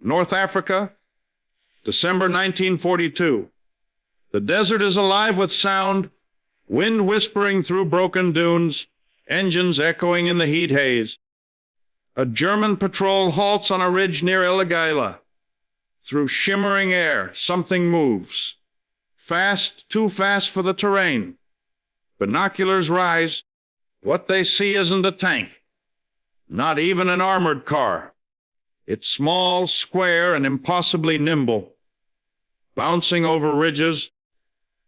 North Africa, December 1942. The desert is alive with sound, wind whispering through broken dunes, engines echoing in the heat haze. A German patrol halts on a ridge near Illegala. Through shimmering air, something moves. Fast, too fast for the terrain. Binoculars rise. What they see isn't a tank, not even an armored car. It's small, square, and impossibly nimble, bouncing over ridges,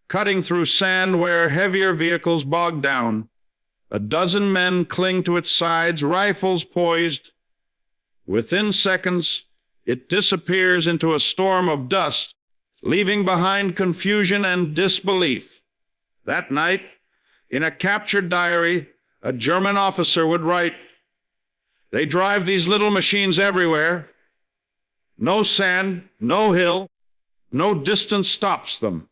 cutting through sand where heavier vehicles bog down. A dozen men cling to its sides, rifles poised. Within seconds, it disappears into a storm of dust, leaving behind confusion and disbelief. That night, in a captured diary, a German officer would write, "They drive these little machines everywhere. No sand, no hill, no distance stops them.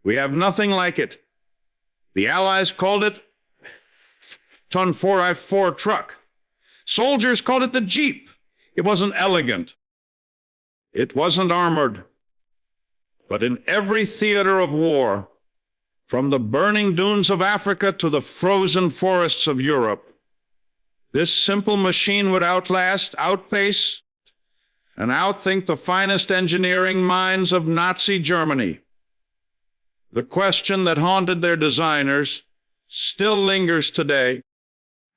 We have nothing like it. The Allies called it ton 4x4 truck. Soldiers called it the Jeep. It wasn't elegant. It wasn't armored. But in every theater of war, from the burning dunes of Africa to the frozen forests of Europe, this simple machine would outlast, outpace, and outthink the finest engineering minds of Nazi Germany. The question that haunted their designers still lingers today.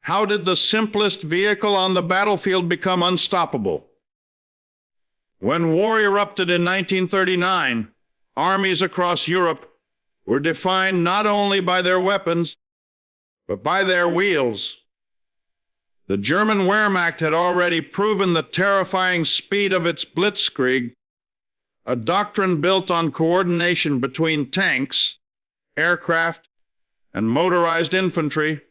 How did the simplest vehicle on the battlefield become unstoppable? When war erupted in 1939, armies across Europe were defined not only by their weapons, but by their wheels. The German Wehrmacht had already proven the terrifying speed of its blitzkrieg, a doctrine built on coordination between tanks, aircraft, and motorized infantry.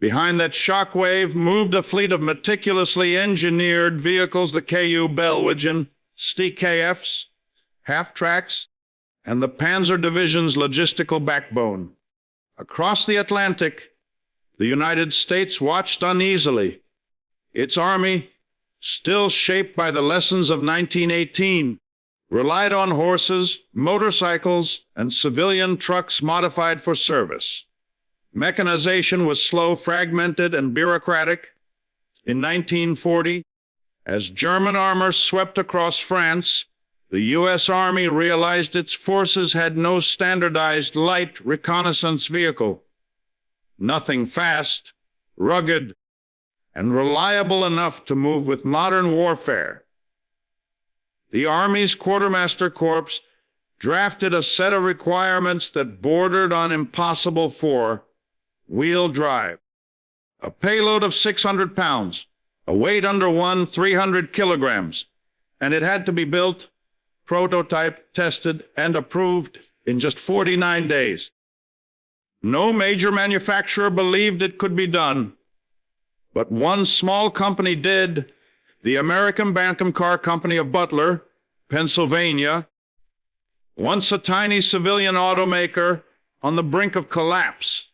Behind that shockwave moved a fleet of meticulously engineered vehicles, the KU Belwagen, STKFs, half-tracks, and the Panzer Division's logistical backbone. Across the Atlantic, the United States watched uneasily. Its army, still shaped by the lessons of 1918, relied on horses, motorcycles, and civilian trucks modified for service. Mechanization was slow, fragmented, and bureaucratic. In 1940, as German armor swept across France, the U.S. Army realized its forces had no standardized light reconnaissance vehicle. Nothing fast, rugged, and reliable enough to move with modern warfare. The Army's Quartermaster Corps drafted a set of requirements that bordered on impossible for wheel drive. A payload of 600 pounds, a weight under 300 kilograms, and it had to be built, prototyped, tested, and approved in just 49 days. No major manufacturer believed it could be done, but one small company did, the American Bantam Car Company of Butler, Pennsylvania. Once a tiny civilian automaker on the brink of collapse,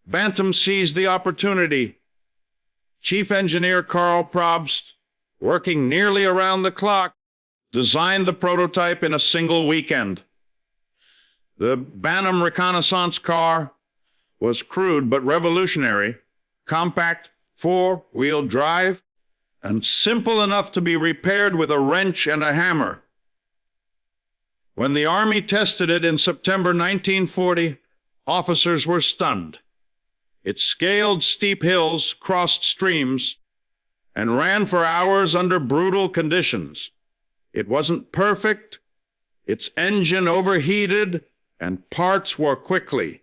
Bantam seized the opportunity. Chief Engineer Karl Probst, working nearly around the clock, designed the prototype in a single weekend. The Bantam reconnaissance car was crude but revolutionary, compact, four-wheel drive, and simple enough to be repaired with a wrench and a hammer. When the Army tested it in September 1940, officers were stunned. It scaled steep hills, crossed streams, and ran for hours under brutal conditions. It wasn't perfect, its engine overheated, and parts wore quickly.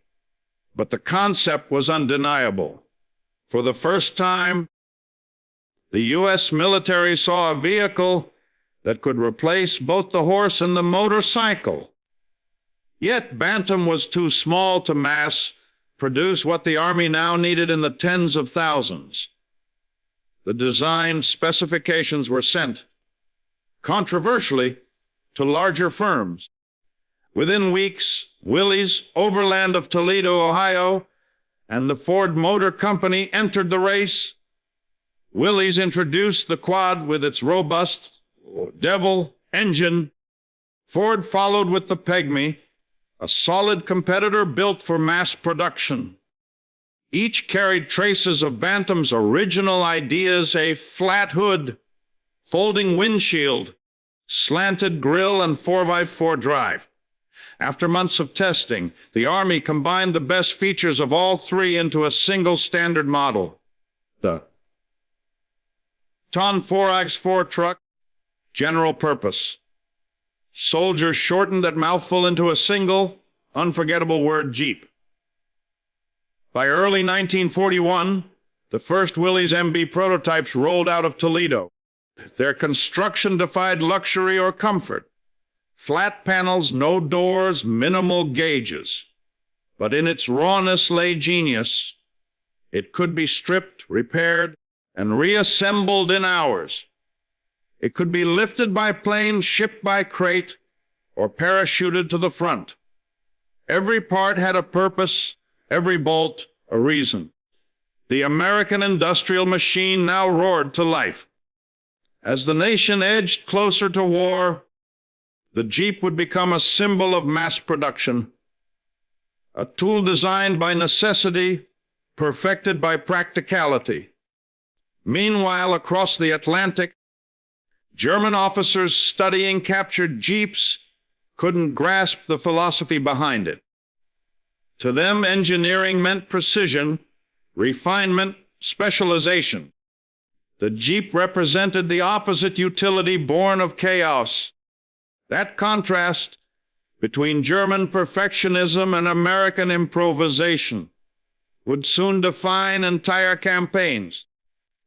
But the concept was undeniable. For the first time, the U.S. military saw a vehicle that could replace both the horse and the motorcycle. Yet Bantam was too small to mass produce what the Army now needed in the tens of thousands. The design specifications were sent, controversially, to larger firms. Within weeks, Willys, Overland of Toledo, Ohio, and the Ford Motor Company entered the race. Willys introduced the quad with its robust, Devil engine, Ford followed with the Pygmy, a solid competitor built for mass production. Each carried traces of Bantam's original ideas: a flat hood, folding windshield, slanted grille, and 4x4 drive. After months of testing, the Army combined the best features of all three into a single standard model. The Ton 4x4 truck, general purpose. Soldiers shortened that mouthful into a single, unforgettable word: Jeep. By early 1941, the first Willys MB prototypes rolled out of Toledo. Their construction defied luxury or comfort. Flat panels, no doors, minimal gauges. But in its rawness lay genius. It could be stripped, repaired, and reassembled in hours. It could be lifted by plane, shipped by crate, or parachuted to the front. Every part had a purpose, every bolt a reason. The American industrial machine now roared to life. As the nation edged closer to war, the Jeep would become a symbol of mass production, a tool designed by necessity, perfected by practicality. Meanwhile, across the Atlantic, German officers studying captured Jeeps couldn't grasp the philosophy behind it. To them, engineering meant precision, refinement, specialization. The Jeep represented the opposite utility born of chaos. That contrast between German perfectionism and American improvisation would soon define entire campaigns.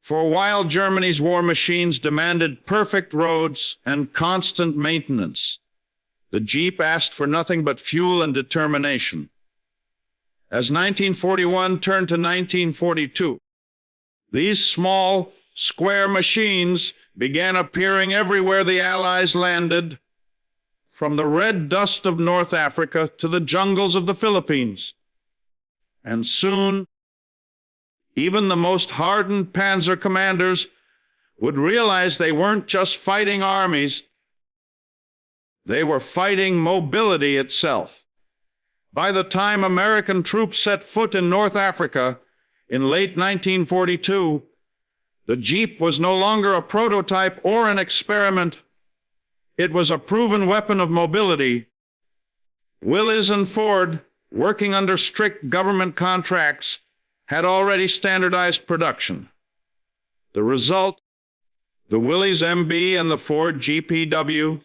For while Germany's war machines demanded perfect roads and constant maintenance, the Jeep asked for nothing but fuel and determination. As 1941 turned to 1942, these small, square machines began appearing everywhere the Allies landed, from the red dust of North Africa to the jungles of the Philippines. And soon, even the most hardened panzer commanders would realize they weren't just fighting armies, they were fighting mobility itself. By the time American troops set foot in North Africa in late 1942, the Jeep was no longer a prototype or an experiment. It was a proven weapon of mobility. Willys and Ford, working under strict government contracts, had already standardized production. The result, the Willys MB and the Ford GPW,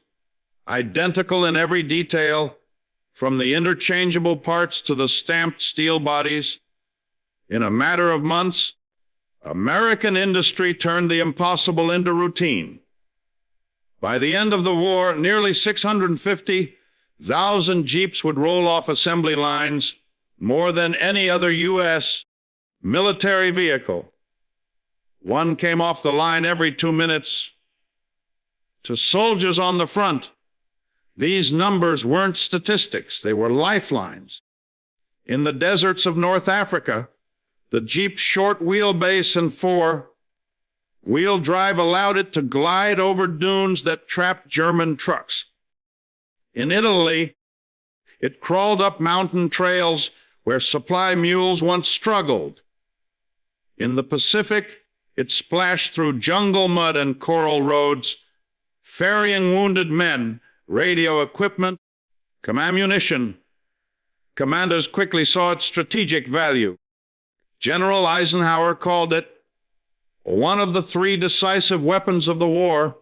identical in every detail, from the interchangeable parts to the stamped steel bodies. In a matter of months, American industry turned the impossible into routine. By the end of the war, nearly 650,000 Jeeps would roll off assembly lines, more than any other U.S. military vehicle. One came off the line every 2 minutes. To soldiers on the front, these numbers weren't statistics, they were lifelines. In the deserts of North Africa, the Jeep's short wheelbase and four-wheel drive allowed it to glide over dunes that trapped German trucks. In Italy, it crawled up mountain trails where supply mules once struggled. In the Pacific, it splashed through jungle mud and coral roads, ferrying wounded men, radio equipment, ammunition. Commanders quickly saw its strategic value. General Eisenhower called it one of the three decisive weapons of the war,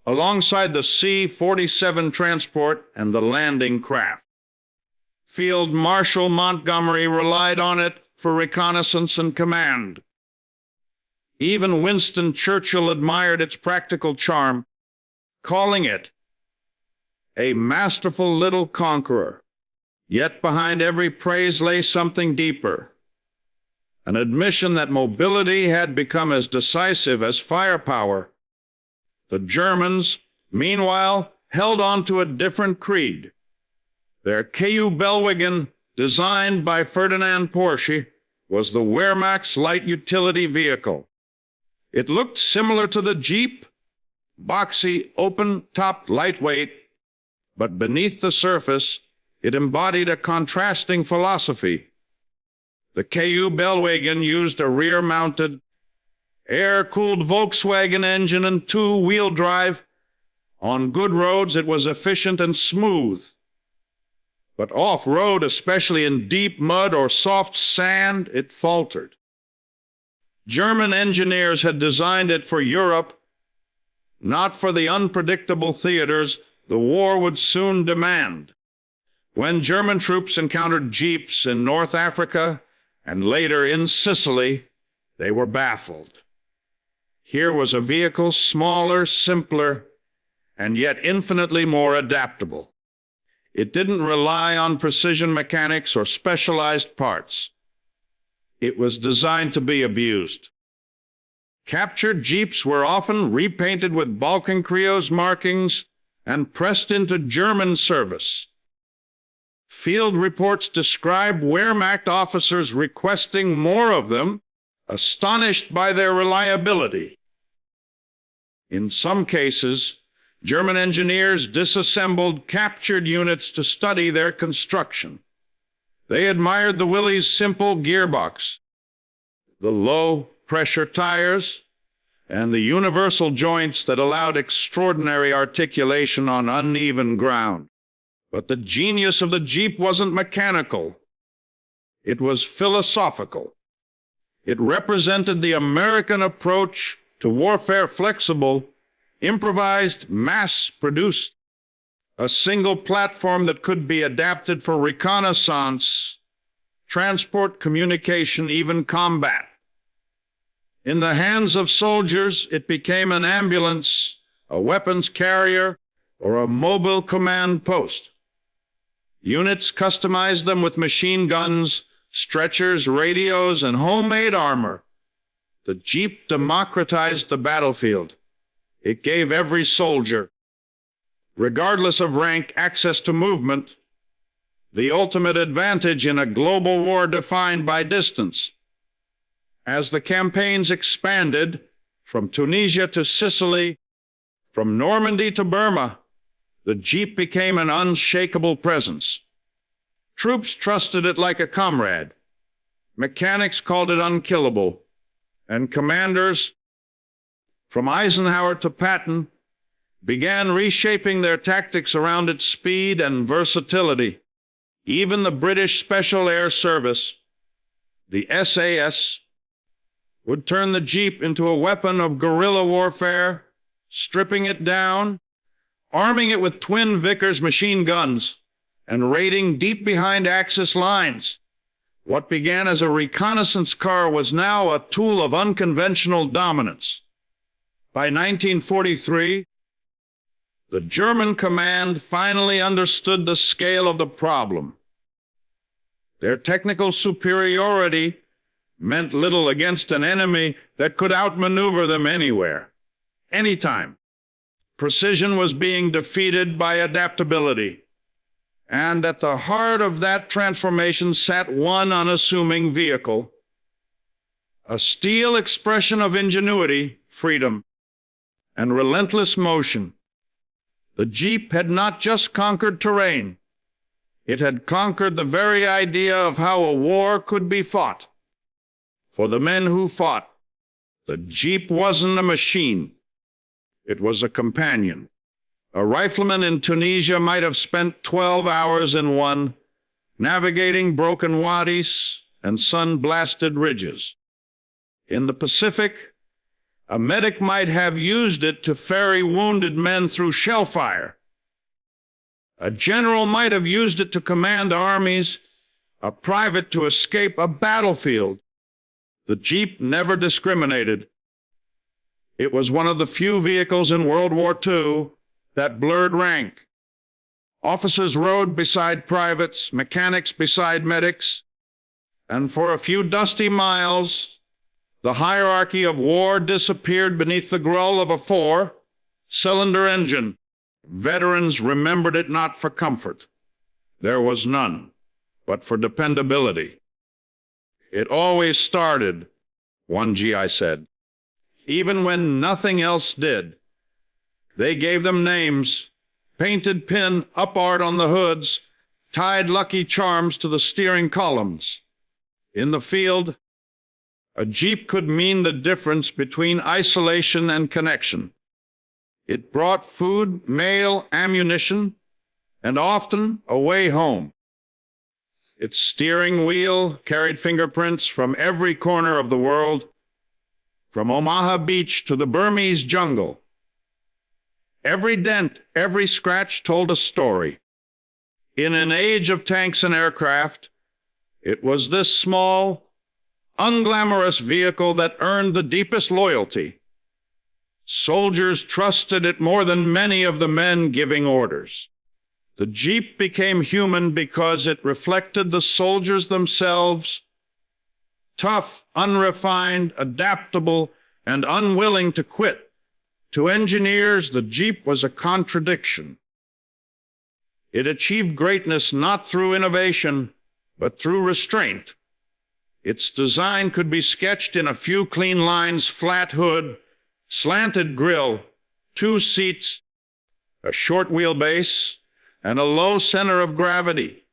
alongside the C-47 transport and the landing craft. Field Marshal Montgomery relied on it for reconnaissance and command. Even Winston Churchill admired its practical charm, calling it a masterful little conqueror. Yet behind every praise lay something deeper, an admission that mobility had become as decisive as firepower. The Germans, meanwhile, held on to a different creed. Their Kübelwagen, designed by Ferdinand Porsche, was the Wehrmacht's light utility vehicle. It looked similar to the Jeep, boxy, open-topped, lightweight, but beneath the surface, it embodied a contrasting philosophy. The Kübelwagen used a rear-mounted, air-cooled Volkswagen engine and two-wheel drive. On good roads, it was efficient and smooth. But off-road, especially in deep mud or soft sand, it faltered. German engineers had designed it for Europe, not for the unpredictable theaters the war would soon demand. When German troops encountered jeeps in North Africa and later in Sicily, they were baffled. Here was a vehicle smaller, simpler, and yet infinitely more adaptable. It didn't rely on precision mechanics or specialized parts. It was designed to be abused. Captured jeeps were often repainted with Balkenkrieg's markings and pressed into German service. Field reports describe Wehrmacht officers requesting more of them, astonished by their reliability. In some cases, German engineers disassembled captured units to study their construction. They admired the Willys' simple gearbox, the low-pressure tires, and the universal joints that allowed extraordinary articulation on uneven ground. But the genius of the Jeep wasn't mechanical. It was philosophical. It represented the American approach to warfare: flexible, improvised, mass-produced. A single platform that could be adapted for reconnaissance, transport, communication, even combat. In the hands of soldiers, it became an ambulance, a weapons carrier, or a mobile command post. Units customized them with machine guns, stretchers, radios, and homemade armor. The Jeep democratized the battlefield. It gave every soldier, regardless of rank, access to movement, the ultimate advantage in a global war defined by distance. As the campaigns expanded, from Tunisia to Sicily, from Normandy to Burma, the Jeep became an unshakable presence. Troops trusted it like a comrade. Mechanics called it unkillable. And commanders, from Eisenhower to Patton, began reshaping their tactics around its speed and versatility. Even the British Special Air Service, the SAS, would turn the Jeep into a weapon of guerrilla warfare, stripping it down, arming it with twin Vickers machine guns, and raiding deep behind Axis lines. What began as a reconnaissance car was now a tool of unconventional dominance. By 1943, the German command finally understood the scale of the problem. Their technical superiority meant little against an enemy that could outmaneuver them anywhere, anytime. Precision was being defeated by adaptability. And at the heart of that transformation sat one unassuming vehicle, a steel expression of ingenuity, freedom, and relentless motion. The Jeep had not just conquered terrain. It had conquered the very idea of how a war could be fought. For the men who fought, the Jeep wasn't a machine. It was a companion. A rifleman in Tunisia might have spent 12 hours in one, navigating broken wadis and sun-blasted ridges. In the Pacific, a medic might have used it to ferry wounded men through shell fire. A general might have used it to command armies, a private to escape a battlefield. The Jeep never discriminated. It was one of the few vehicles in World War II that blurred rank. Officers rode beside privates, mechanics beside medics, and for a few dusty miles, the hierarchy of war disappeared beneath the growl of a four-cylinder engine. Veterans remembered it not for comfort. There was none, but for dependability. It always started, one GI said, even when nothing else did. They gave them names, painted pin up art on the hoods, tied lucky charms to the steering columns. In the field, a Jeep could mean the difference between isolation and connection. It brought food, mail, ammunition, and often a way home. Its steering wheel carried fingerprints from every corner of the world, from Omaha Beach to the Burmese jungle. Every dent, every scratch told a story. In an age of tanks and aircraft, it was this small, unglamorous vehicle that earned the deepest loyalty. Soldiers trusted it more than many of the men giving orders. The Jeep became human because it reflected the soldiers themselves, tough, unrefined, adaptable, and unwilling to quit. To engineers, the Jeep was a contradiction. It achieved greatness not through innovation, but through restraint. Its design could be sketched in a few clean lines: flat hood, slanted grille, 2 seats, a short wheelbase, and a low center of gravity.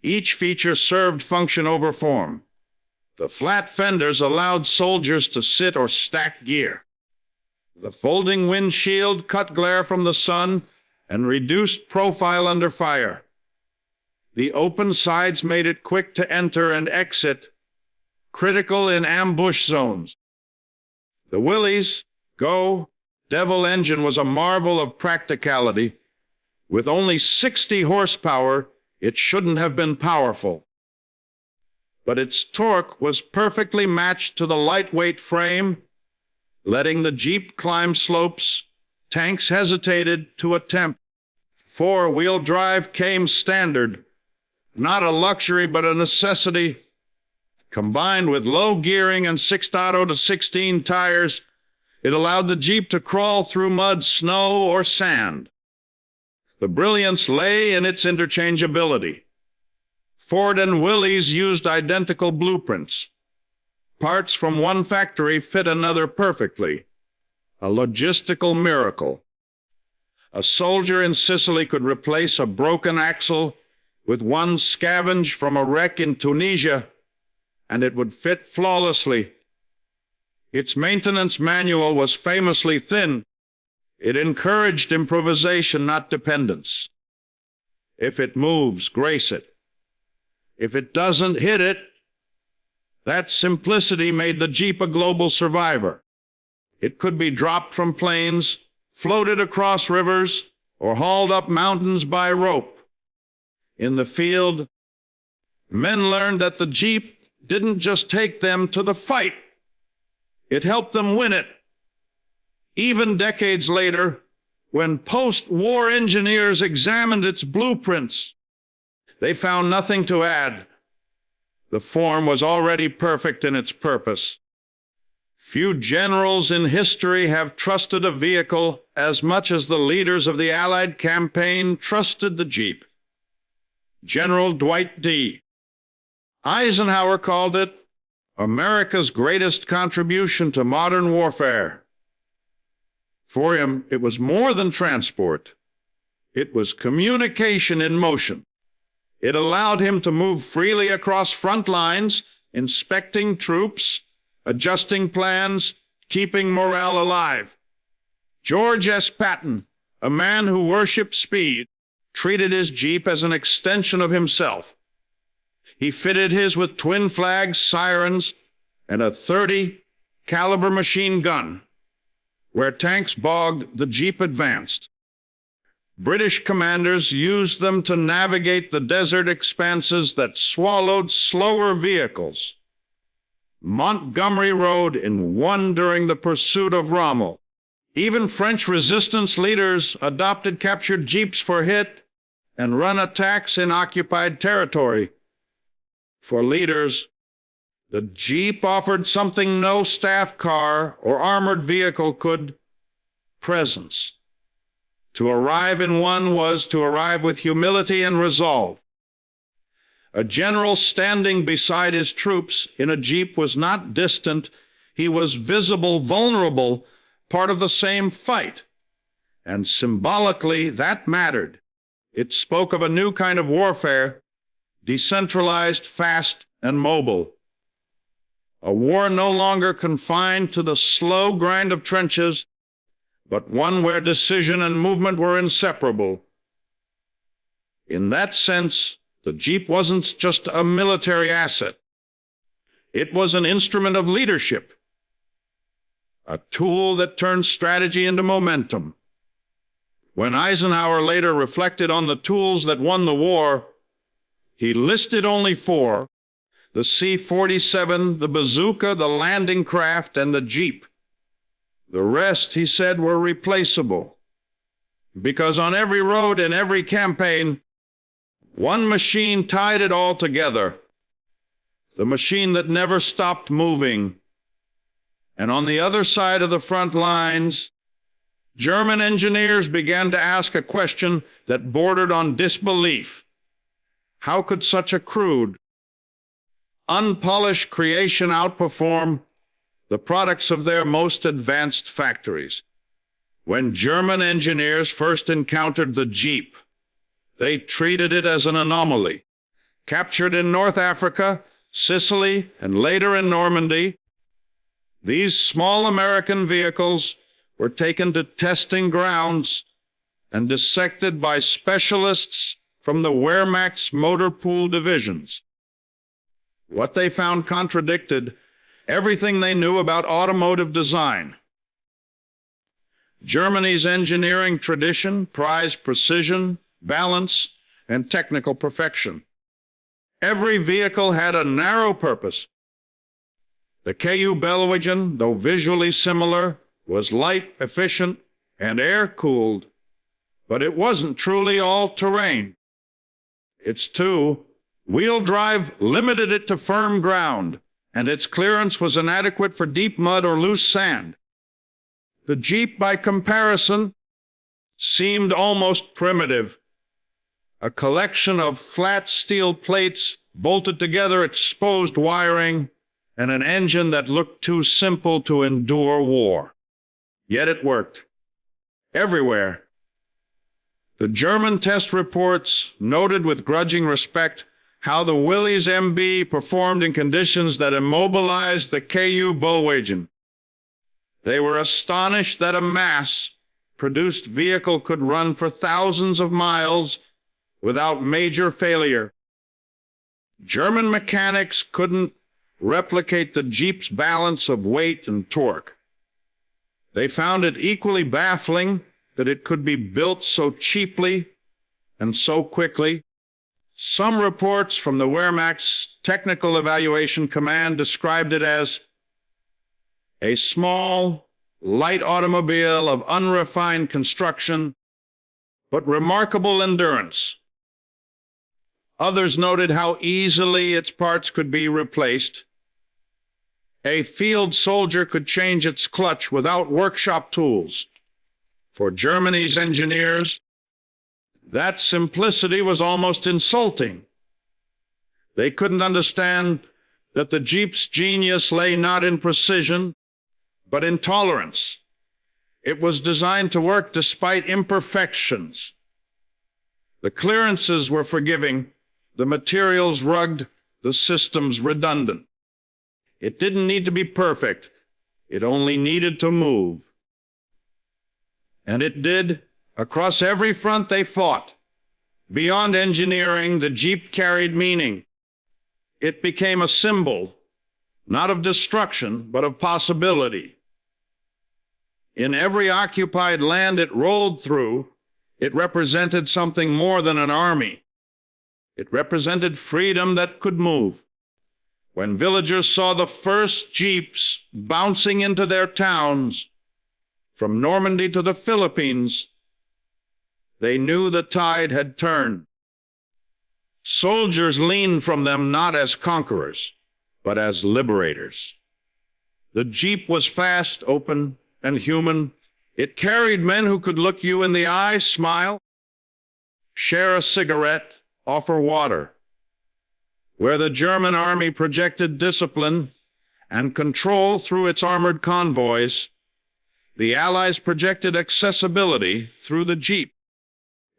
Each feature served function over form. The flat fenders allowed soldiers to sit or stack gear. The folding windshield cut glare from the sun and reduced profile under fire. The open sides made it quick to enter and exit, critical in ambush zones. The Willys Go Devil engine was a marvel of practicality. With only 60 horsepower, it shouldn't have been powerful. But its torque was perfectly matched to the lightweight frame. Letting the Jeep climb slopes, tanks hesitated to attempt. 4-wheel drive came standard, not a luxury but a necessity. Combined with low gearing and 6.0 to 16 tires, it allowed the Jeep to crawl through mud, snow, or sand. The brilliance lay in its interchangeability. Ford and Willys used identical blueprints. Parts from one factory fit another perfectly. A logistical miracle. A soldier in Sicily could replace a broken axle with one scavenged from a wreck in Tunisia, and it would fit flawlessly. Its maintenance manual was famously thin. It encouraged improvisation, not dependence. If it moves, grace it. If it doesn't, hit it. That simplicity made the Jeep a global survivor. It could be dropped from planes, floated across rivers, or hauled up mountains by rope. In the field, men learned that the Jeep didn't just take them to the fight. It helped them win it. Even decades later, when post-war engineers examined its blueprints, they found nothing to add. The form was already perfect in its purpose. Few generals in history have trusted a vehicle as much as the leaders of the Allied campaign trusted the Jeep. General Dwight D. Eisenhower called it America's greatest contribution to modern warfare. For him, it was more than transport. It was communication in motion. It allowed him to move freely across front lines, inspecting troops, adjusting plans, keeping morale alive. George S. Patton, a man who worshipped speed, treated his Jeep as an extension of himself. He fitted his with twin flags, sirens, and a .30 caliber machine gun. Where tanks bogged, the Jeep advanced. British commanders used them to navigate the desert expanses that swallowed slower vehicles. Montgomery rode in one during the pursuit of Rommel. Even French resistance leaders adopted captured Jeeps for hit and run attacks in occupied territory. For leaders, the Jeep offered something no staff car or armored vehicle could: presence. To arrive in one was to arrive with humility and resolve. A general standing beside his troops in a Jeep was not distant. He was visible, vulnerable, part of the same fight. and symbolically that mattered. It spoke of a new kind of warfare, decentralized, fast, and mobile. A war no longer confined to the slow grind of trenches, but one where decision and movement were inseparable. In that sense, the Jeep wasn't just a military asset. It was an instrument of leadership, a tool that turned strategy into momentum. When Eisenhower later reflected on the tools that won the war, he listed only four: the C-47, the bazooka, the landing craft, and the Jeep. The rest, he said, were replaceable, because on every road in every campaign, one machine tied it all together, the machine that never stopped moving. And on the other side of the front lines, German engineers began to ask a question that bordered on disbelief. How could such a crude, unpolished creation outperform the products of their most advanced factories? When German engineers first encountered the Jeep, they treated it as an anomaly. Captured in North Africa, Sicily, and later in Normandy, these small American vehicles were taken to testing grounds and dissected by specialists from the Wehrmacht's motor pool divisions. What they found contradicted everything they knew about automotive design. Germany's engineering tradition prized precision, balance, and technical perfection. Every vehicle had a narrow purpose. The Kübelwagen, though visually similar, was light, efficient, and air-cooled, but it wasn't truly all-terrain. Its two-wheel drive limited it to firm ground, and its clearance was inadequate for deep mud or loose sand. The Jeep, by comparison, seemed almost primitive. A collection of flat steel plates, bolted together exposed wiring, and an engine that looked too simple to endure war. Yet it worked. Everywhere. The German test reports noted with grudging respect how the Willys MB performed in conditions that immobilized the Kübelwagen. They were astonished that a mass-produced vehicle could run for thousands of miles without major failure. German mechanics couldn't replicate the Jeep's balance of weight and torque. They found it equally baffling that it could be built so cheaply and so quickly. Some reports from the Wehrmacht's Technical Evaluation Command described it as a small, light automobile of unrefined construction, but remarkable endurance. Others noted how easily its parts could be replaced. A field soldier could change its clutch without workshop tools. For Germany's engineers, that simplicity was almost insulting. They couldn't understand that the Jeep's genius lay not in precision, but in tolerance. It was designed to work despite imperfections. The clearances were forgiving, the materials rugged, the systems redundant. It didn't need to be perfect. It only needed to move. And it did. Across every front they fought. Beyond engineering, the Jeep carried meaning. It became a symbol, not of destruction, but of possibility. In every occupied land it rolled through, it represented something more than an army. It represented freedom that could move. When villagers saw the first Jeeps bouncing into their towns, from Normandy to the Philippines, they knew the tide had turned. Soldiers leaned from them not as conquerors, but as liberators. The Jeep was fast, open, and human. It carried men who could look you in the eye, smile, share a cigarette, offer water. Where the German army projected discipline and control through its armored convoys, the Allies projected accessibility through the Jeep.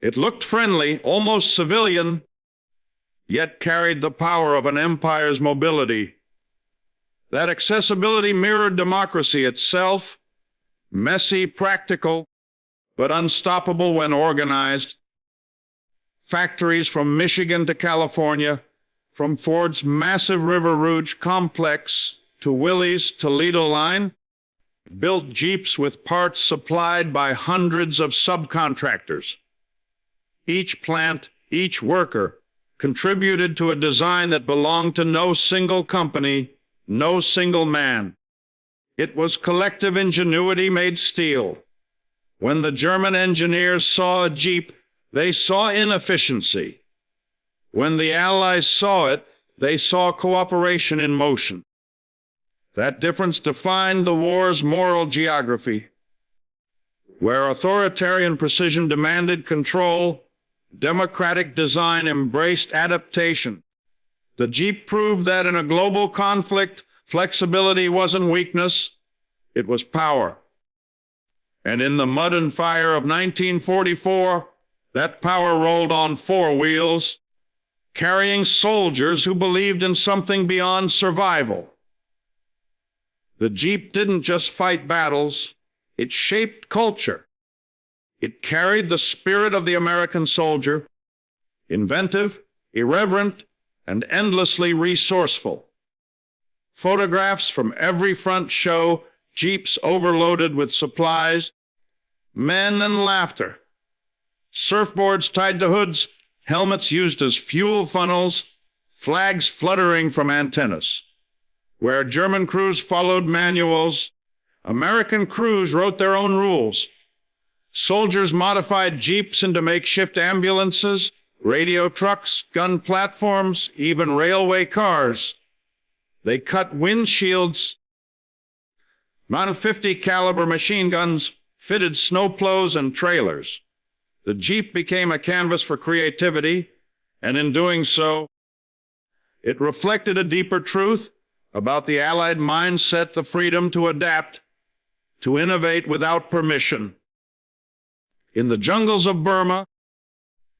It looked friendly, almost civilian, yet carried the power of an empire's mobility. That accessibility mirrored democracy itself, messy, practical, but unstoppable when organized. Factories from Michigan to California, from Ford's massive River Rouge complex to Willys' Toledo line, built Jeeps with parts supplied by hundreds of subcontractors. Each plant, each worker, contributed to a design that belonged to no single company, no single man. It was collective ingenuity made steel. When the German engineers saw a Jeep, they saw inefficiency. When the Allies saw it, they saw cooperation in motion. That difference defined the war's moral geography. Where authoritarian precision demanded control, democratic design embraced adaptation. The Jeep proved that in a global conflict, flexibility wasn't weakness, it was power. And in the mud and fire of 1944, that power rolled on four wheels, carrying soldiers who believed in something beyond survival. The Jeep didn't just fight battles, it shaped culture. It carried the spirit of the American soldier, inventive, irreverent, and endlessly resourceful. Photographs from every front show Jeeps overloaded with supplies, men and laughter, surfboards tied to hoods, helmets used as fuel funnels, flags fluttering from antennas. Where German crews followed manuals, American crews wrote their own rules. Soldiers modified Jeeps into makeshift ambulances, radio trucks, gun platforms, even railway cars. They cut windshields, mounted .50 caliber machine guns, fitted snowplows and trailers. The Jeep became a canvas for creativity, and in doing so, it reflected a deeper truth about the Allied mindset, the freedom to adapt, to innovate without permission. In the jungles of Burma,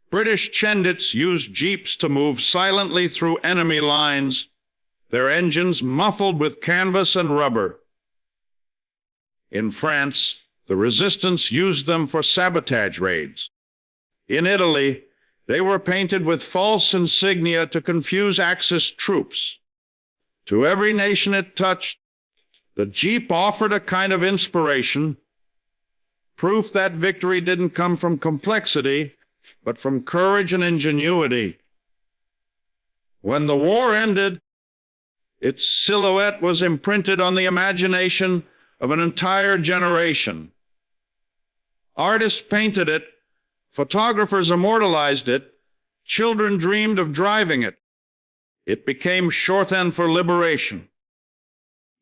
British Chendits used Jeeps to move silently through enemy lines, their engines muffled with canvas and rubber. In France, the resistance used them for sabotage raids. In Italy, they were painted with false insignia to confuse Axis troops. To every nation it touched, the Jeep offered a kind of inspiration, proof that victory didn't come from complexity, but from courage and ingenuity. When the war ended, its silhouette was imprinted on the imagination of an entire generation. Artists painted it, photographers immortalized it, children dreamed of driving it. It became shorthand for liberation.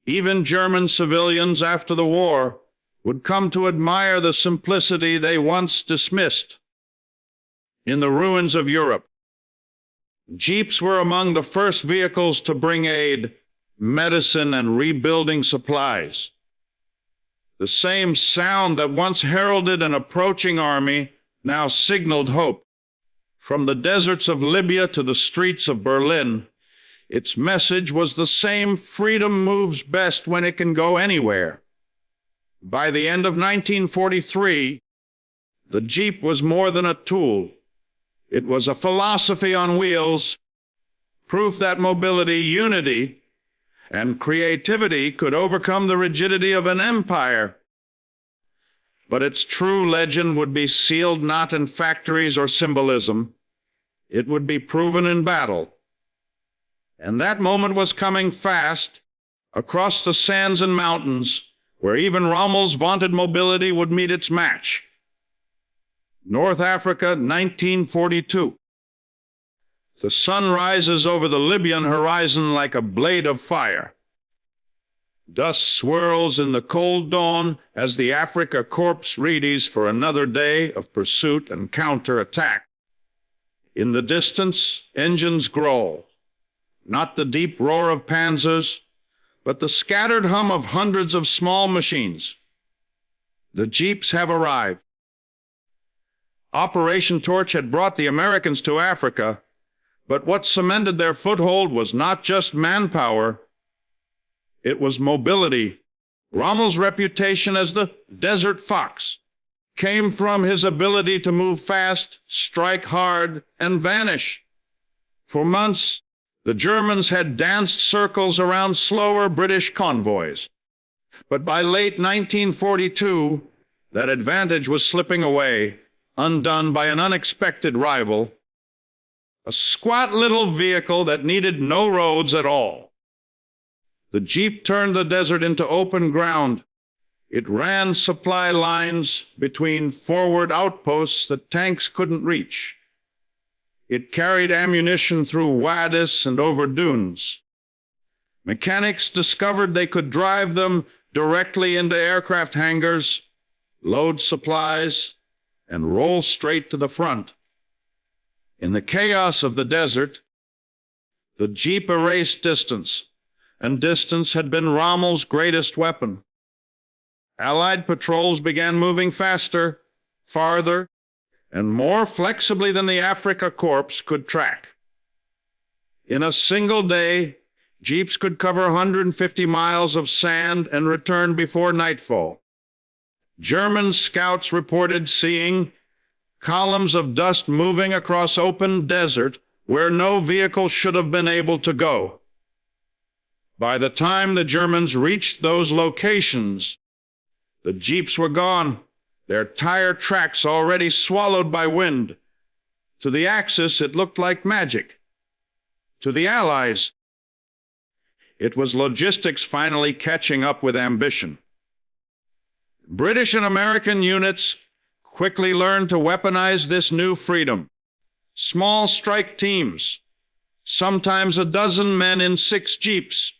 Even German civilians after the war would come to admire the simplicity they once dismissed. In the ruins of Europe, Jeeps were among the first vehicles to bring aid, medicine, and rebuilding supplies. The same sound that once heralded an approaching army now signaled hope. From the deserts of Libya to the streets of Berlin, its message was the same: freedom moves best when it can go anywhere. By the end of 1943, the Jeep was more than a tool. It was a philosophy on wheels, proof that mobility, unity, and creativity could overcome the rigidity of an empire. But its true legend would be sealed not in factories or symbolism. It would be proven in battle. And that moment was coming fast, across the sands and mountains, where even Rommel's vaunted mobility would meet its match. North Africa, 1942. The sun rises over the Libyan horizon like a blade of fire. Dust swirls in the cold dawn as the Africa Corps readies for another day of pursuit and counterattack. In the distance, engines growl. Not the deep roar of panzers, but the scattered hum of hundreds of small machines. The Jeeps have arrived. Operation Torch had brought the Americans to Africa, but what cemented their foothold was not just manpower, it was mobility. Rommel's reputation as the Desert Fox came from his ability to move fast, strike hard, and vanish. For months, the Germans had danced circles around slower British convoys. But by late 1942, that advantage was slipping away, undone by an unexpected rival, a squat little vehicle that needed no roads at all. The Jeep turned the desert into open ground. It ran supply lines between forward outposts that tanks couldn't reach. It carried ammunition through wadis and over dunes. Mechanics discovered they could drive them directly into aircraft hangars, load supplies, and roll straight to the front. In the chaos of the desert, the Jeep erased distance, and distance had been Rommel's greatest weapon. Allied patrols began moving faster, farther, and more flexibly than the Afrika Korps could track. In a single day, Jeeps could cover 150 miles of sand and return before nightfall. German scouts reported seeing columns of dust moving across open desert where no vehicle should have been able to go. By the time the Germans reached those locations, the Jeeps were gone, their tire tracks already swallowed by wind. To the Axis, it looked like magic. To the Allies, it was logistics finally catching up with ambition. British and American units quickly learned to weaponize this new freedom. Small strike teams, sometimes a dozen men in 6 Jeeps,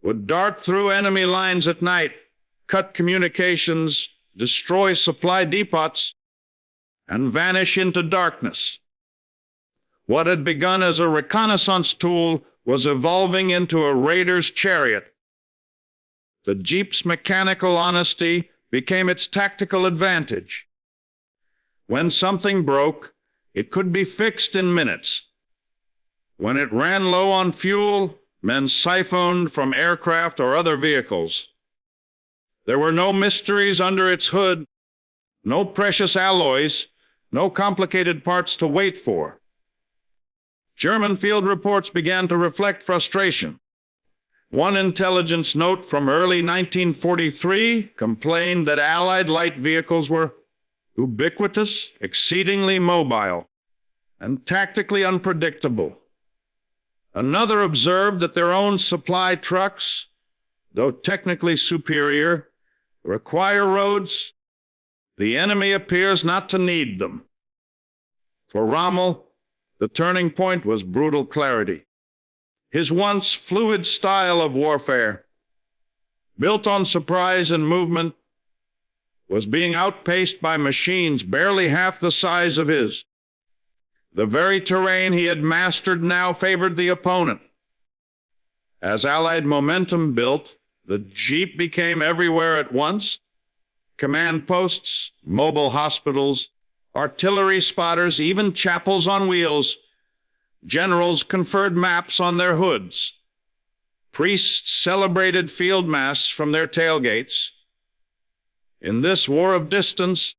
would dart through enemy lines at night, cut communications, destroy supply depots, and vanish into darkness. What had begun as a reconnaissance tool was evolving into a raider's chariot. The Jeep's mechanical honesty became its tactical advantage. When something broke, it could be fixed in minutes. When it ran low on fuel, men siphoned from aircraft or other vehicles. There were no mysteries under its hood, no precious alloys, no complicated parts to wait for. German field reports began to reflect frustration. One intelligence note from early 1943 complained that Allied light vehicles were ubiquitous, exceedingly mobile, and tactically unpredictable. Another observed that their own supply trucks, though technically superior, require roads. The enemy appears not to need them. For Rommel, the turning point was brutal clarity. His once fluid style of warfare, built on surprise and movement, was being outpaced by machines barely half the size of his. The very terrain he had mastered now favored the opponent. As Allied momentum built, the Jeep became everywhere at once. Command posts, mobile hospitals, artillery spotters, even chapels on wheels. Generals conferred maps on their hoods. Priests celebrated field mass from their tailgates. In this war of distance,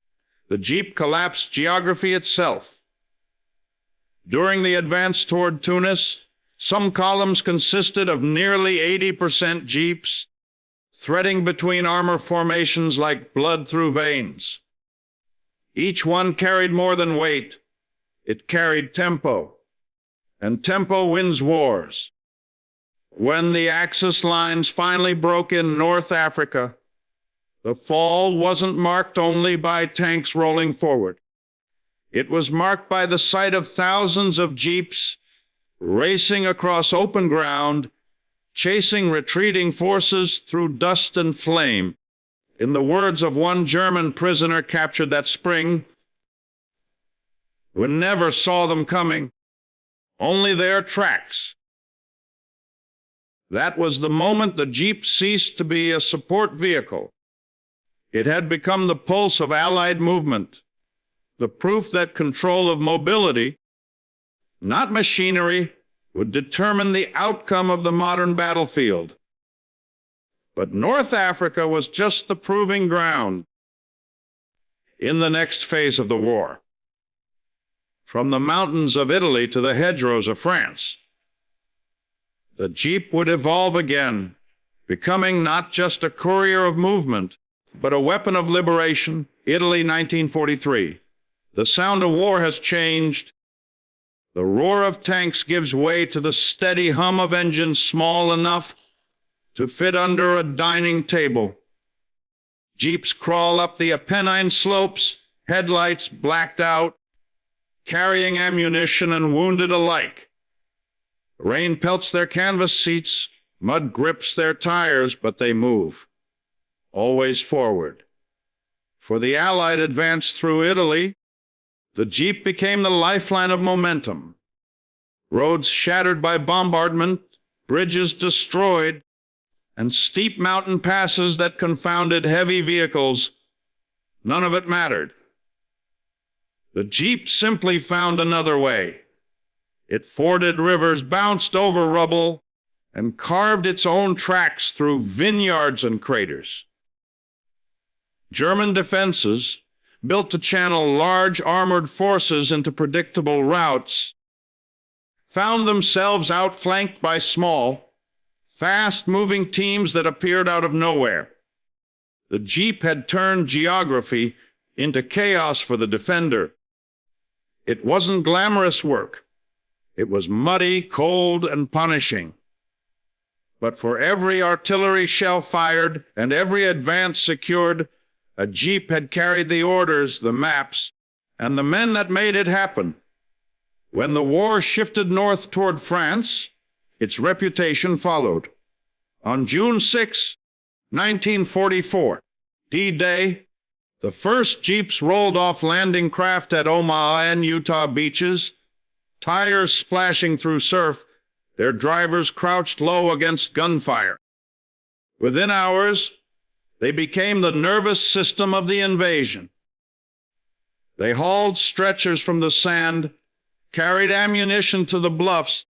the Jeep collapsed geography itself. During the advance toward Tunis, some columns consisted of nearly 80% Jeeps, threading between armor formations like blood through veins. Each one carried more than weight. It carried tempo, and tempo wins wars. When the Axis lines finally broke in North Africa, the fall wasn't marked only by tanks rolling forward. It was marked by the sight of thousands of Jeeps racing across open ground, chasing retreating forces through dust and flame. In the words of one German prisoner captured that spring, "We never saw them coming, only their tracks." That was the moment the Jeep ceased to be a support vehicle. It had become the pulse of Allied movement, the proof that control of mobility, not machinery, would determine the outcome of the modern battlefield. But North Africa was just the proving ground in the next phase of the war. From the mountains of Italy to the hedgerows of France, the Jeep would evolve again, becoming not just a courier of movement, but a weapon of liberation. Italy, 1943. The sound of war has changed. The roar of tanks gives way to the steady hum of engines small enough to fit under a dining table. Jeeps crawl up the Apennine slopes, headlights blacked out, carrying ammunition and wounded alike. Rain pelts their canvas seats, mud grips their tires, but they move, always forward. For the Allied advance through Italy, the Jeep became the lifeline of momentum. Roads shattered by bombardment, bridges destroyed, and steep mountain passes that confounded heavy vehicles, none of it mattered. The Jeep simply found another way. It forded rivers, bounced over rubble, and carved its own tracks through vineyards and craters. German defenses, built to channel large armored forces into predictable routes, found themselves outflanked by small, fast-moving teams that appeared out of nowhere. The Jeep had turned geography into chaos for the defender. It wasn't glamorous work. It was muddy, cold, and punishing. But for every artillery shell fired and every advance secured, a Jeep had carried the orders, the maps, and the men that made it happen. When the war shifted north toward France, its reputation followed. On June 6, 1944, D-Day, the first Jeeps rolled off landing craft at Omaha and Utah beaches, tires splashing through surf, their drivers crouched low against gunfire. Within hours, they became the nervous system of the invasion. They hauled stretchers from the sand, carried ammunition to the bluffs,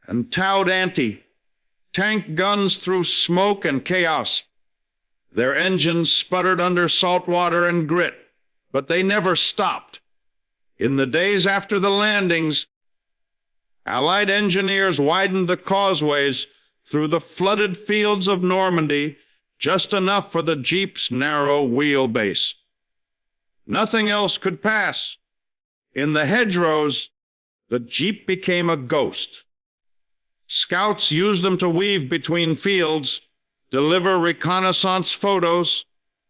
and towed anti-tank guns through smoke and chaos. Their engines sputtered under salt water and grit, but they never stopped. In the days after the landings, Allied engineers widened the causeways through the flooded fields of Normandy, just enough for the Jeep's narrow wheelbase. Nothing else could pass. In the hedgerows, the Jeep became a ghost. Scouts used them to weave between fields, deliver reconnaissance photos,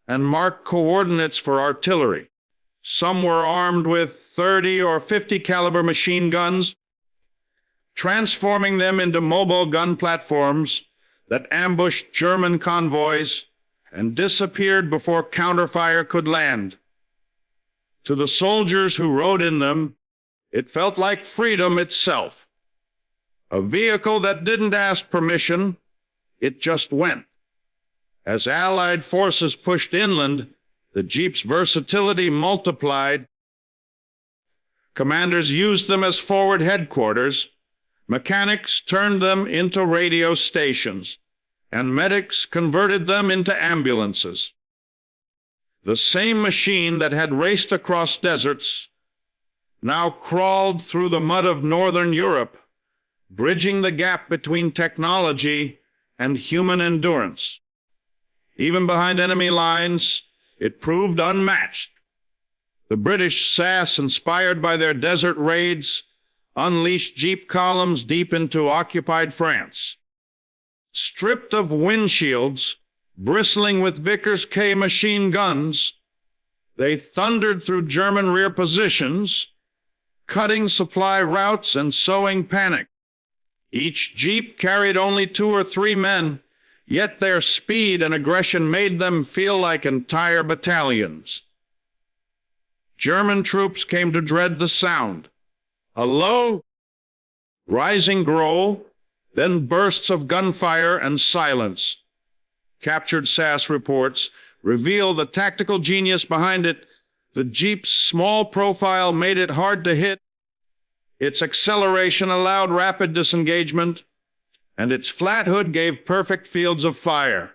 and mark coordinates for artillery. Some were armed with 30 or 50 caliber machine guns, transforming them into mobile gun platforms that ambushed German convoys and disappeared before counterfire could land. To the soldiers who rode in them, it felt like freedom itself. A vehicle that didn't ask permission, it just went. As Allied forces pushed inland, the Jeep's versatility multiplied. Commanders used them as forward headquarters. Mechanics turned them into radio stations, and medics converted them into ambulances. The same machine that had raced across deserts now crawled through the mud of northern Europe, bridging the gap between technology and human endurance. Even behind enemy lines, it proved unmatched. The British SAS, inspired by their desert raids, unleashed Jeep columns deep into occupied France. Stripped of windshields, bristling with Vickers K machine guns, they thundered through German rear positions, cutting supply routes and sowing panic. Each Jeep carried only 2 or 3 men, yet their speed and aggression made them feel like entire battalions. German troops came to dread the sound. A low, rising growl, then bursts of gunfire and silence. Captured SAS reports, reveal the tactical genius behind it. The Jeep's small profile made it hard to hit. Its acceleration allowed rapid disengagement, and its flat hood gave perfect fields of fire.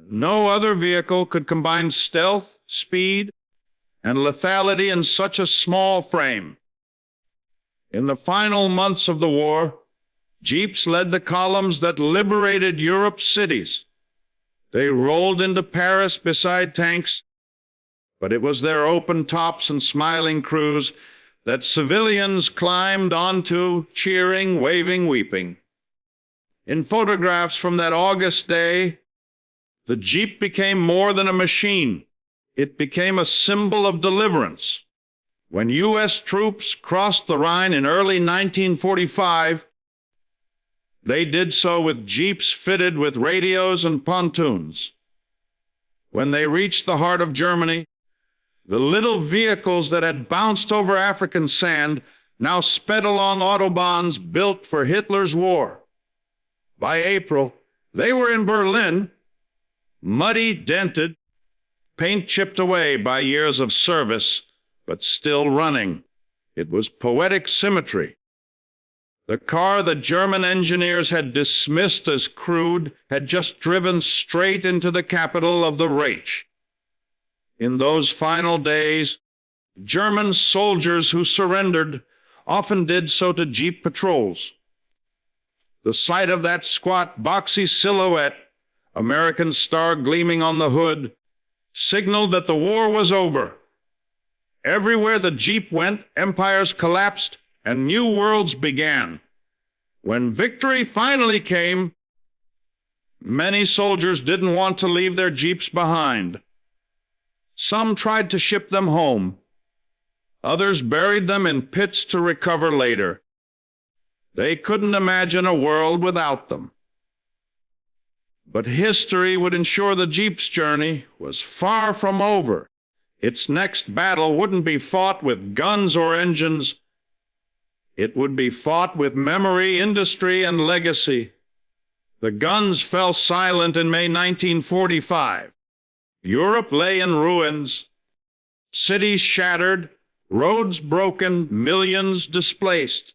No other vehicle could combine stealth, speed, and lethality in such a small frame. In the final months of the war, Jeeps led the columns that liberated Europe's cities. They rolled into Paris beside tanks, but it was their open tops and smiling crews that civilians climbed onto, cheering, waving, weeping. In photographs from that August day, the Jeep became more than a machine. It became a symbol of deliverance. When U.S. troops crossed the Rhine in early 1945, they did so with Jeeps fitted with radios and pontoons. When they reached the heart of Germany, the little vehicles that had bounced over African sand now sped along autobahns built for Hitler's war. By April, they were in Berlin, muddy, dented, paint chipped away by years of service, but still running. It was poetic symmetry. The car the German engineers had dismissed as crude had just driven straight into the capital of the Reich. In those final days, German soldiers who surrendered often did so to Jeep patrols. The sight of that squat, boxy silhouette, American star gleaming on the hood, signaled that the war was over. Everywhere the Jeep went, empires collapsed and new worlds began. When victory finally came, many soldiers didn't want to leave their Jeeps behind. Some tried to ship them home. Others buried them in pits to recover later. They couldn't imagine a world without them. But history would ensure the Jeep's journey was far from over. Its next battle wouldn't be fought with guns or engines. It would be fought with memory, industry, and legacy. The guns fell silent in May 1945. Europe lay in ruins, cities shattered, roads broken, millions displaced.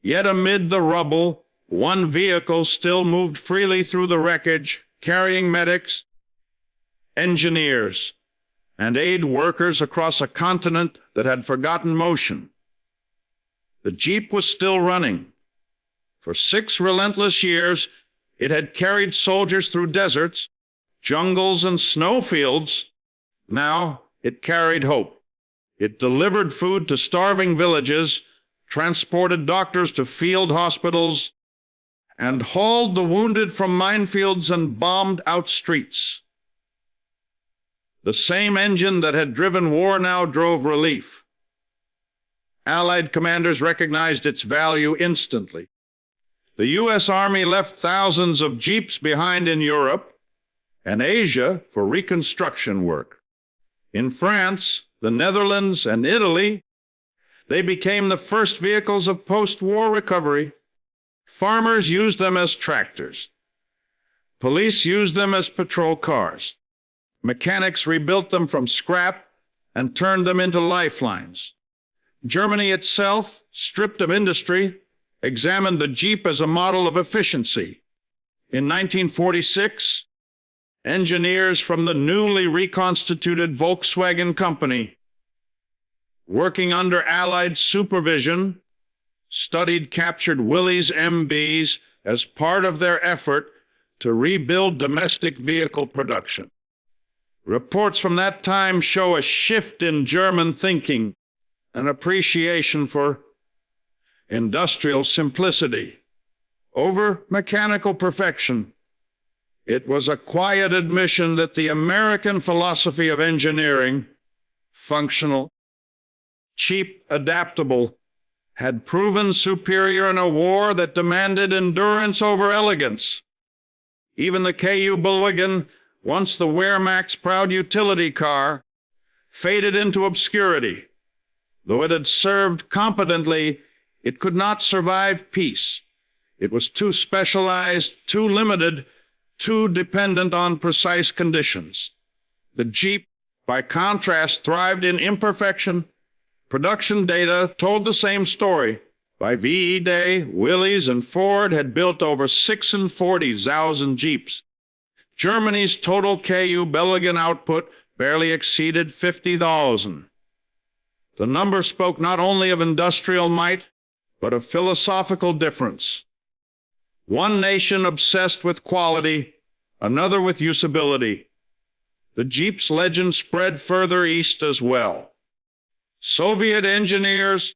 Yet amid the rubble, one vehicle still moved freely through the wreckage, carrying medics, engineers, and aid workers across a continent that had forgotten motion. The Jeep was still running. For 6 relentless years, it had carried soldiers through deserts, jungles, and snowfields. Now it carried hope. It delivered food to starving villages, transported doctors to field hospitals, and hauled the wounded from minefields and bombed out streets. The same engine that had driven war now drove relief. Allied commanders recognized its value instantly. The U.S. Army left thousands of Jeeps behind in Europe and Asia for reconstruction work. In France, the Netherlands, and Italy, they became the first vehicles of post-war recovery. Farmers used them as tractors. Police used them as patrol cars. Mechanics rebuilt them from scrap and turned them into lifelines. Germany itself, stripped of industry, examined the Jeep as a model of efficiency. In 1946, engineers from the newly reconstituted Volkswagen Company, working under Allied supervision, studied captured Willys MBs as part of their effort to rebuild domestic vehicle production. Reports from that time show a shift in German thinking, an appreciation for industrial simplicity over mechanical perfection. It was a quiet admission that the American philosophy of engineering, functional, cheap, adaptable, had proven superior in a war that demanded endurance over elegance. Even the Kübelwagen, once the Wehrmacht's proud utility car, faded into obscurity. Though it had served competently, it could not survive peace. It was too specialized, too limited, too dependent on precise conditions. The Jeep, by contrast, thrived in imperfection. Production data told the same story. By VE Day, Willys and Ford had built over 46,000 Jeeps. Germany's total KU Belgian output barely exceeded 50,000. The number spoke not only of industrial might, but of philosophical difference. One nation obsessed with quality, another with usability. The Jeep's legend spread further east as well. Soviet engineers,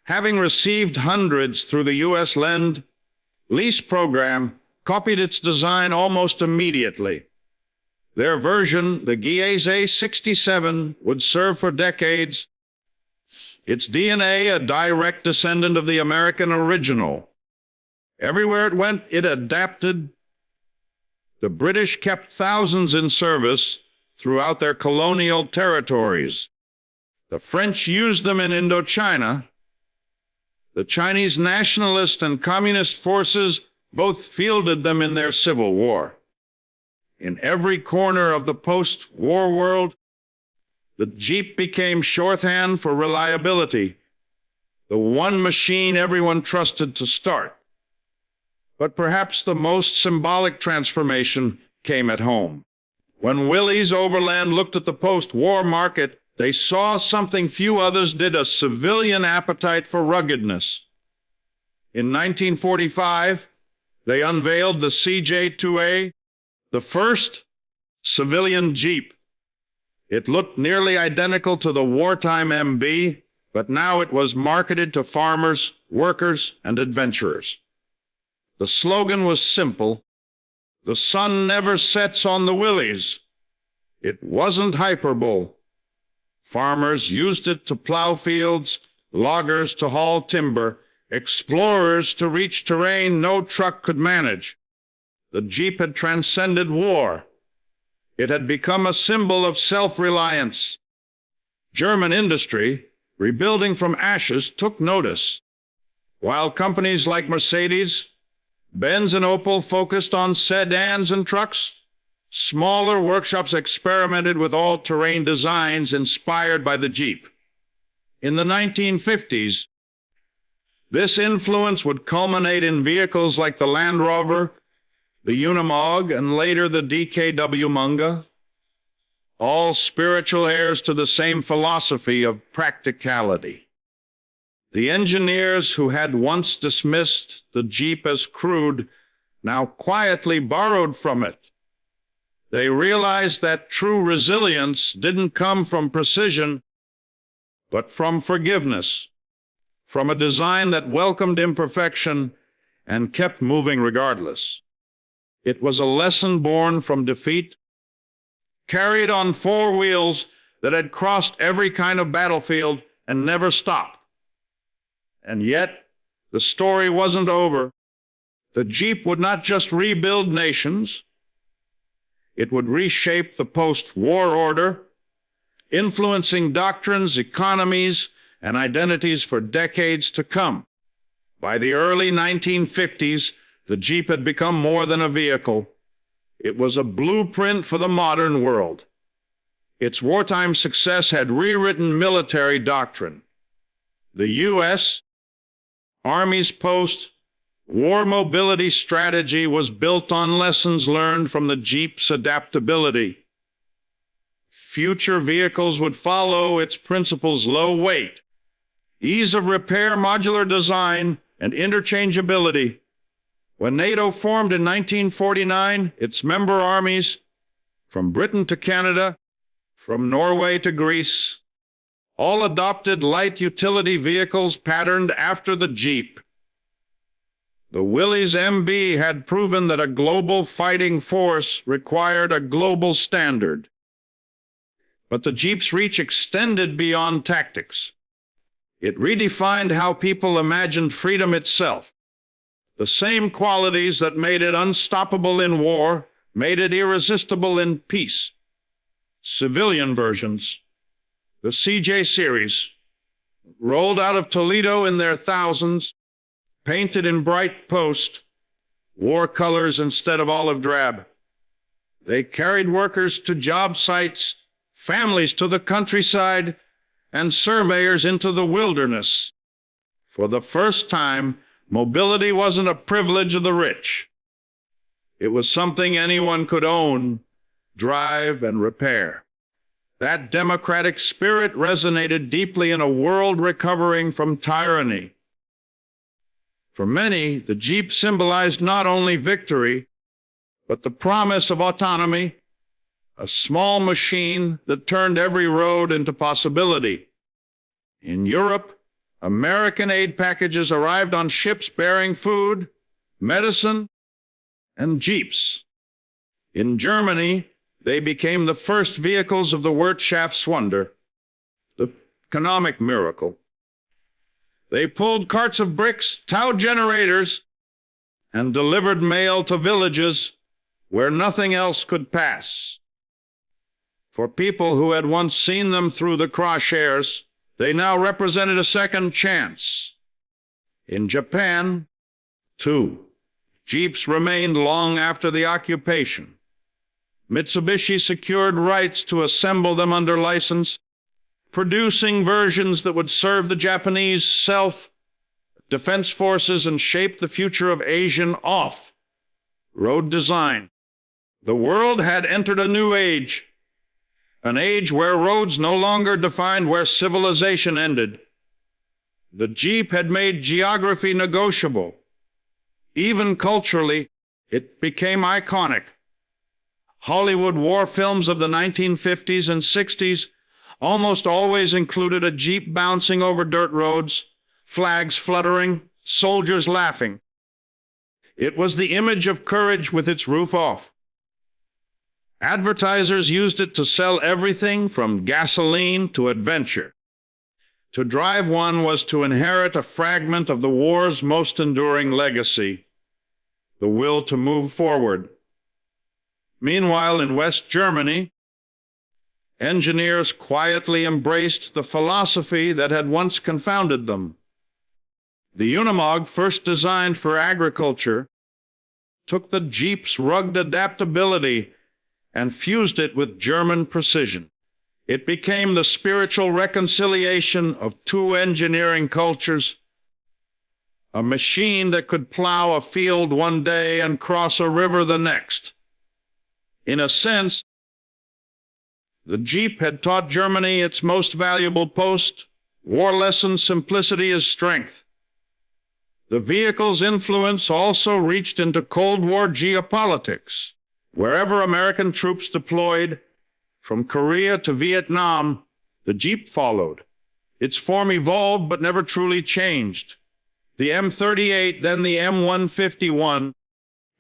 having received hundreds through the U.S. Lend-Lease program, copied its design almost immediately. Their version, the Guies A67, would serve for decades, its DNA a direct descendant of the American original. Everywhere it went, it adapted. The British kept thousands in service throughout their colonial territories. The French used them in Indochina. The Chinese nationalist and communist forces both fielded them in their civil war. In every corner of the post-war world, the Jeep became shorthand for reliability, the one machine everyone trusted to start. But perhaps the most symbolic transformation came at home. When Willys Overland looked at the post-war market, they saw something few others did, a civilian appetite for ruggedness. In 1945, they unveiled the CJ2A, the first civilian Jeep. It looked nearly identical to the wartime MB, but now it was marketed to farmers, workers, and adventurers. The slogan was simple: the sun never sets on the Willys. It wasn't hyperbole. Farmers used it to plow fields, loggers to haul timber, explorers to reach terrain no truck could manage. The Jeep had transcended war. It had become a symbol of self-reliance. German industry, rebuilding from ashes, took notice. While companies like Mercedes, Benz, and Opel focused on sedans and trucks, smaller workshops experimented with all-terrain designs inspired by the Jeep. In the 1950s, this influence would culminate in vehicles like the Land Rover, the Unimog, and later the DKW Munga, all spiritual heirs to the same philosophy of practicality. The engineers who had once dismissed the Jeep as crude now quietly borrowed from it. They realized that true resilience didn't come from precision, but from forgiveness, from a design that welcomed imperfection and kept moving regardless. It was a lesson born from defeat, carried on four wheels that had crossed every kind of battlefield and never stopped. And yet, the story wasn't over. The Jeep would not just rebuild nations. It would reshape the post-war order, influencing doctrines, economies, and identities for decades to come. By the early 1950s, the Jeep had become more than a vehicle. It was a blueprint for the modern world. Its wartime success had rewritten military doctrine. The U.S. Army's post-war mobility strategy was built on lessons learned from the Jeep's adaptability. Future vehicles would follow its principles: low weight, ease of repair, modular design, and interchangeability. When NATO formed in 1949, its member armies, from Britain to Canada, from Norway to Greece, all adopted light utility vehicles patterned after the Jeep. The Willys MB had proven that a global fighting force required a global standard. But the Jeep's reach extended beyond tactics. It redefined how people imagined freedom itself. The same qualities that made it unstoppable in war made it irresistible in peace. Civilian versions, the CJ series, rolled out of Toledo in their thousands, painted in bright post, war colors instead of olive drab. They carried workers to job sites, families to the countryside, and surveyors into the wilderness. For the first time, mobility wasn't a privilege of the rich. It was something anyone could own, drive, and repair. That democratic spirit resonated deeply in a world recovering from tyranny. For many, the Jeep symbolized not only victory, but the promise of autonomy, a small machine that turned every road into possibility. In Europe, American aid packages arrived on ships bearing food, medicine, and Jeeps. In Germany, they became the first vehicles of the Wirtschaftswunder, the economic miracle. They pulled carts of bricks, towed generators, and delivered mail to villages where nothing else could pass. For people who had once seen them through the crosshairs, they now represented a second chance. In Japan, too, Jeeps remained long after the occupation. Mitsubishi secured rights to assemble them under license, producing versions that would serve the Japanese self-defense forces and shape the future of Asian off-road design. The world had entered a new age, an age where roads no longer defined where civilization ended. The Jeep had made geography negotiable. Even culturally, it became iconic. Hollywood war films of the 1950s and 60s almost always included a Jeep bouncing over dirt roads, flags fluttering, soldiers laughing. It was the image of courage with its roof off. Advertisers used it to sell everything from gasoline to adventure. To drive one was to inherit a fragment of the war's most enduring legacy, the will to move forward. Meanwhile, in West Germany, engineers quietly embraced the philosophy that had once confounded them. The Unimog, first designed for agriculture, took the Jeep's rugged adaptability and fused it with German precision. It became the spiritual reconciliation of two engineering cultures, a machine that could plow a field one day and cross a river the next. In a sense, the Jeep had taught Germany its most valuable post-war lesson: simplicity is strength. The vehicle's influence also reached into Cold War geopolitics. Wherever American troops deployed, from Korea to Vietnam, the Jeep followed. Its form evolved but never truly changed. The M38, then the M151,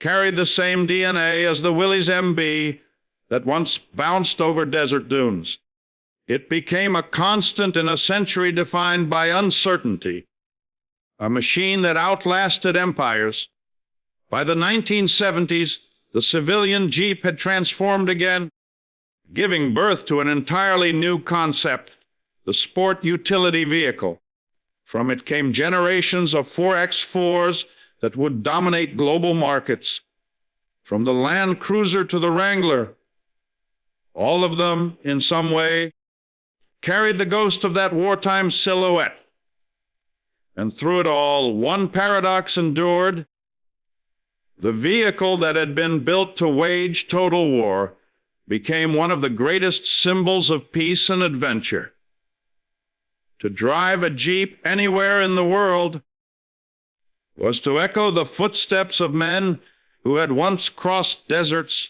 carried the same DNA as the Willys MB that once bounced over desert dunes. It became a constant in a century defined by uncertainty, a machine that outlasted empires. By the 1970s, the civilian Jeep had transformed again, giving birth to an entirely new concept, the sport utility vehicle. From it came generations of 4x4s that would dominate global markets, from the Land Cruiser to the Wrangler. All of them, in some way, carried the ghost of that wartime silhouette. And through it all, one paradox endured. The vehicle that had been built to wage total war became one of the greatest symbols of peace and adventure. To drive a Jeep anywhere in the world was to echo the footsteps of men who had once crossed deserts,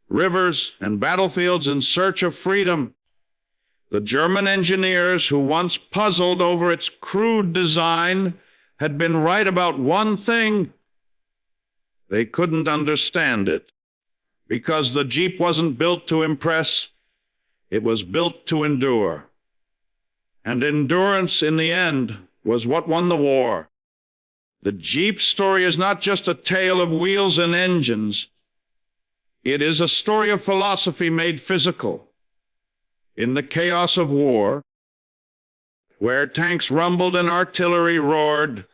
rivers, and battlefields in search of freedom. The German engineers who once puzzled over its crude design had been right about one thing: they couldn't understand it, because the Jeep wasn't built to impress, it was built to endure. And endurance, in the end, was what won the war. The Jeep story is not just a tale of wheels and engines. It is a story of philosophy made physical. In the chaos of war, where tanks rumbled and artillery roared,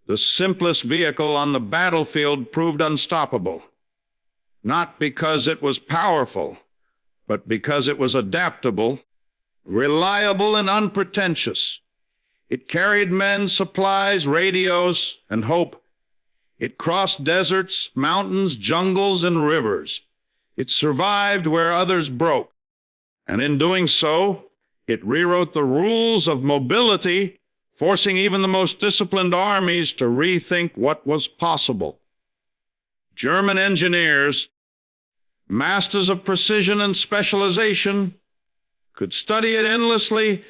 the simplest vehicle on the battlefield proved unstoppable. not because it was powerful, but because it was adaptable, reliable, and unpretentious. It carried men, supplies, radios, and hope. It crossed deserts, mountains, jungles, and rivers. It survived where others broke. And in doing so, it rewrote the rules of mobility, forcing even the most disciplined armies to rethink what was possible. German engineers, masters of precision and specialization, could study it endlessly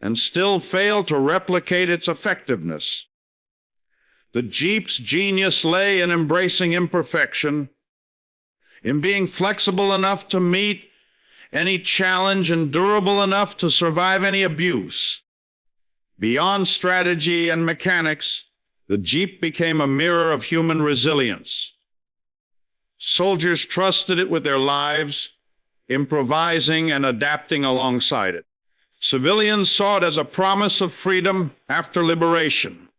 and still fail to replicate its effectiveness. The Jeep's genius lay in embracing imperfection, in being flexible enough to meet any challenge and durable enough to survive any abuse. Beyond strategy and mechanics, the Jeep became a mirror of human resilience. Soldiers trusted it with their lives, improvising and adapting alongside it. Civilians saw it as a promise of freedom after liberation.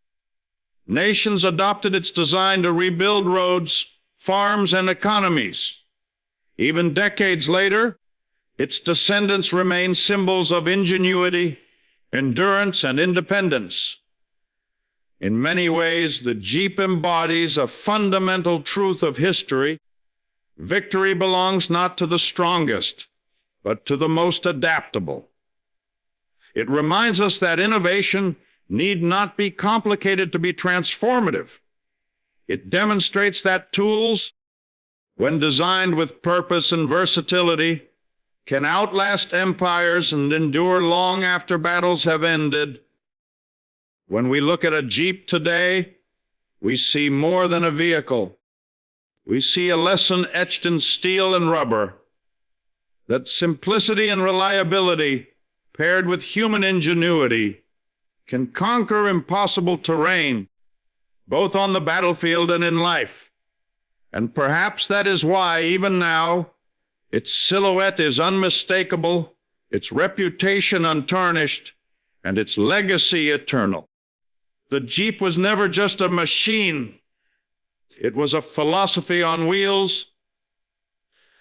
Nations adopted its design to rebuild roads, farms, and economies. Even decades later, its descendants remain symbols of ingenuity, endurance, and independence. In many ways, the Jeep embodies a fundamental truth of history. Victory belongs not to the strongest, but to the most adaptable. It reminds us that innovation need not be complicated to be transformative. It demonstrates that tools, when designed with purpose and versatility, can outlast empires and endure long after battles have ended. When we look at a Jeep today, we see more than a vehicle. We see a lesson etched in steel and rubber, that simplicity and reliability, paired with human ingenuity, can conquer impossible terrain, both on the battlefield and in life. And perhaps that is why, even now, its silhouette is unmistakable, its reputation untarnished, and its legacy eternal. The Jeep was never just a machine. It was a philosophy on wheels,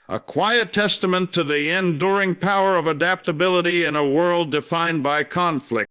a quiet testament to the enduring power of adaptability in a world defined by conflict.